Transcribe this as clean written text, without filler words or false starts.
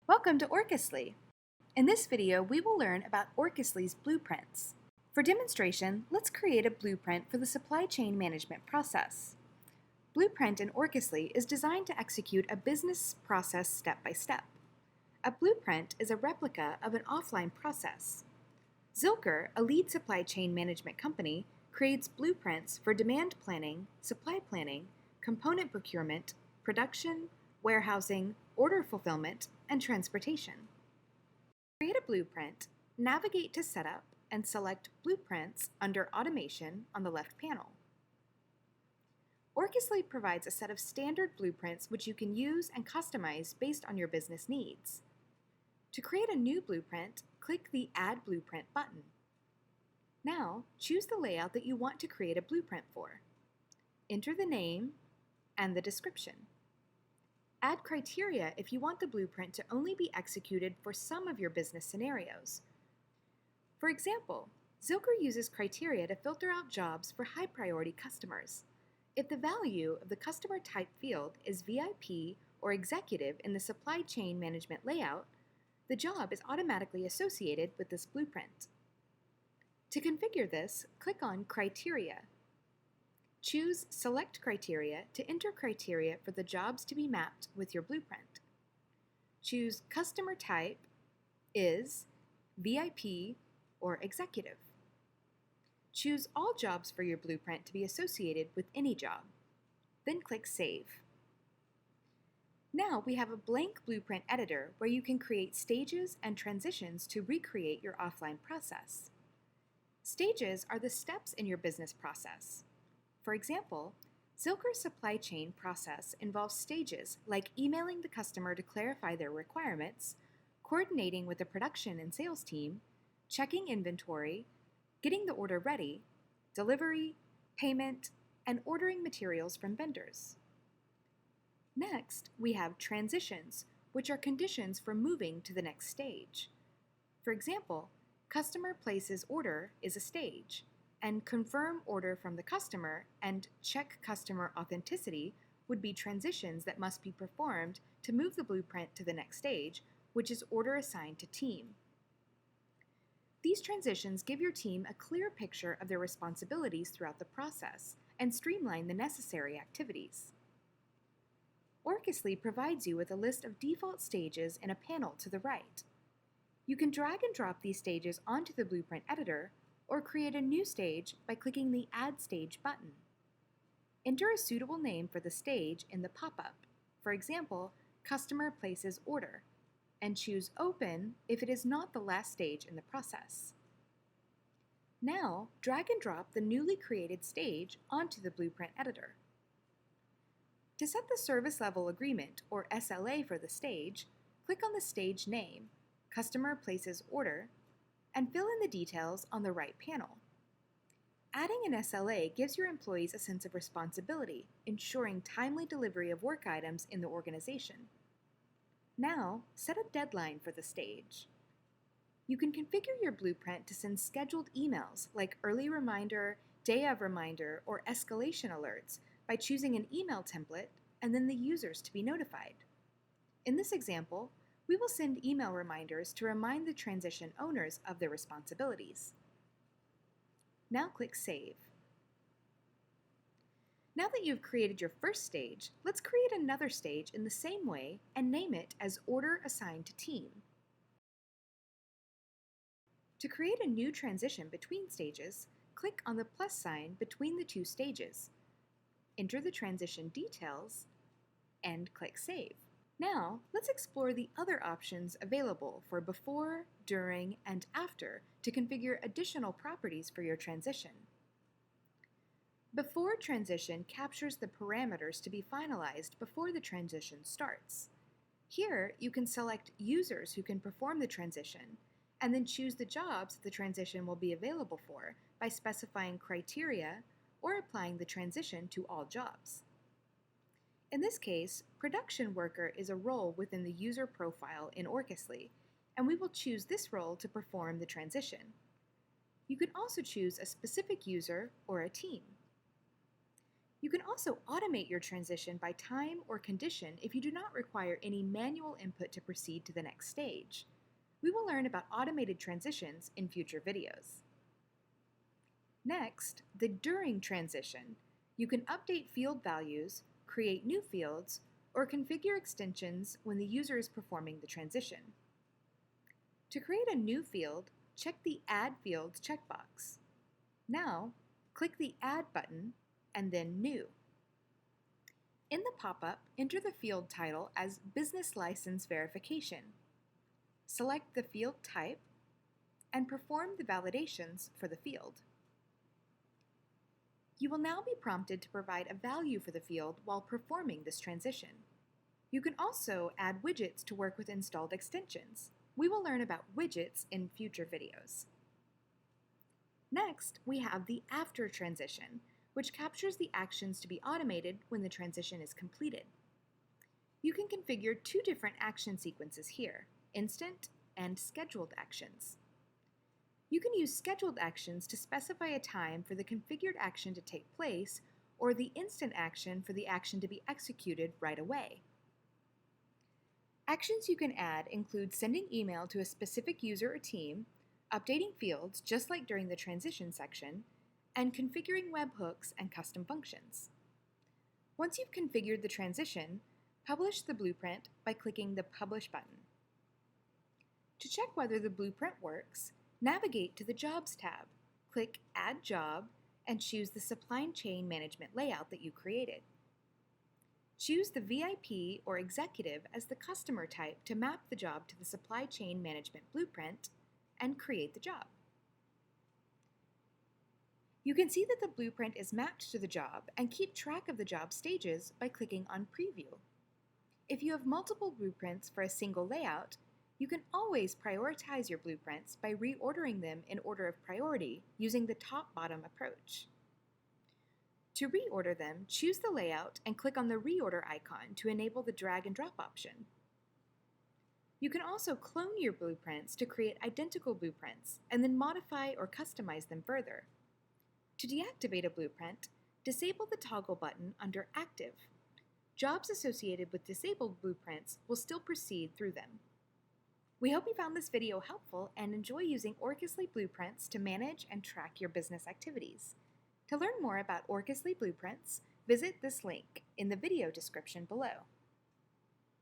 Welcome to Orchestly. In this video, we will learn about Orchestly's blueprints. For demonstration, let's create a blueprint for the supply chain management process. Blueprint in Orchestly is designed to execute a business process step by step. A blueprint is a replica of an offline process. Zilker, a lead supply chain management company, creates blueprints for demand planning, supply planning, component procurement, production, warehousing, order fulfillment, and transportation. To create a blueprint, navigate to Setup and select Blueprints under Automation on the left panel. Orchestly provides a set of standard blueprints which you can use and customize based on your business needs. To create a new blueprint, click the Add Blueprint button. Now, choose the layout that you want to create a blueprint for. Enter the name and the description. Add criteria if you want the blueprint to only be executed for some of your business scenarios. For example, Zilker uses criteria to filter out jobs for high-priority customers. If the value of the customer type field is VIP or executive in the supply chain management layout, the job is automatically associated with this blueprint. To configure this, click on Criteria. Choose Select Criteria to enter criteria for the jobs to be mapped with your blueprint. Choose Customer Type is VIP or Executive. Choose all jobs for your blueprint to be associated with any job. Then click Save. Now we have a blank blueprint editor where you can create stages and transitions to recreate your offline process. Stages are the steps in your business process. For example, Zilker's supply chain process involves stages like emailing the customer to clarify their requirements, coordinating with the production and sales team, checking inventory, getting the order ready, delivery, payment, and ordering materials from vendors. Next, we have transitions, which are conditions for moving to the next stage. For example, customer places order is a stage, and confirm order from the customer and check customer authenticity would be transitions that must be performed to move the blueprint to the next stage, which is order assigned to team. These transitions give your team a clear picture of their responsibilities throughout the process and streamline the necessary activities. Orchestly provides you with a list of default stages in a panel to the right. You can drag and drop these stages onto the blueprint editor or create a new stage by clicking the Add Stage button. Enter a suitable name for the stage in the pop-up, for example, Customer Places Order, and choose Open if it is not the last stage in the process. Now, drag and drop the newly created stage onto the blueprint editor. To set the Service Level Agreement, or SLA, for the stage, click on the stage name, Customer Places Order, and fill in the details on the right panel. Adding an SLA gives your employees a sense of responsibility, ensuring timely delivery of work items in the organization. Now, set a deadline for the stage. You can configure your blueprint to send scheduled emails like early reminder, day of reminder, or escalation alerts by choosing an email template and then the users to be notified. In this example, we will send email reminders to remind the transition owners of their responsibilities. Now click Save. Now that you've created your first stage, let's create another stage in the same way and name it as Order Assigned to Team. To create a new transition between stages, click on the plus sign between the two stages. Enter the transition details and click Save. Now, let's explore the other options available for before, during, and after to configure additional properties for your transition. Before transition captures the parameters to be finalized before the transition starts. Here, you can select users who can perform the transition, and then choose the jobs the transition will be available for by specifying criteria or applying the transition to all jobs. In this case, production worker is a role within the user profile in Orchestly, and we will choose this role to perform the transition. You can also choose a specific user or a team. You can also automate your transition by time or condition if you do not require any manual input to proceed to the next stage. We will learn about automated transitions in future videos. Next, the during transition. You can update field values, create new fields, or configure extensions when the user is performing the transition. To create a new field, check the Add Fields checkbox. Now, click the Add button and then New. In the pop-up, enter the field title as Business License Verification. Select the field type and perform the validations for the field. You will now be prompted to provide a value for the field while performing this transition. You can also add widgets to work with installed extensions. We will learn about widgets in future videos. Next, we have the after transition, which captures the actions to be automated when the transition is completed. You can configure two different action sequences here, instant and scheduled actions. You can use scheduled actions to specify a time for the configured action to take place, or the instant action for the action to be executed right away. Actions you can add include sending email to a specific user or team, updating fields just like during the transition section, and configuring webhooks and custom functions. Once you've configured the transition, publish the blueprint by clicking the Publish button. To check whether the blueprint works, navigate to the Jobs tab, click Add Job, and choose the supply chain management layout that you created. Choose the VIP or Executive as the customer type to map the job to the supply chain management blueprint, and create the job. You can see that the blueprint is mapped to the job and keep track of the job stages by clicking on Preview. If you have multiple blueprints for a single layout, you can always prioritize your blueprints by reordering them in order of priority using the top-bottom approach. To reorder them, choose the layout and click on the reorder icon to enable the drag and drop option. You can also clone your blueprints to create identical blueprints and then modify or customize them further. To deactivate a blueprint, disable the toggle button under Active. Jobs associated with disabled blueprints will still proceed through them. We hope you found this video helpful and enjoy using Orchestly blueprints to manage and track your business activities. To learn more about Orchestly blueprints, visit this link in the video description below.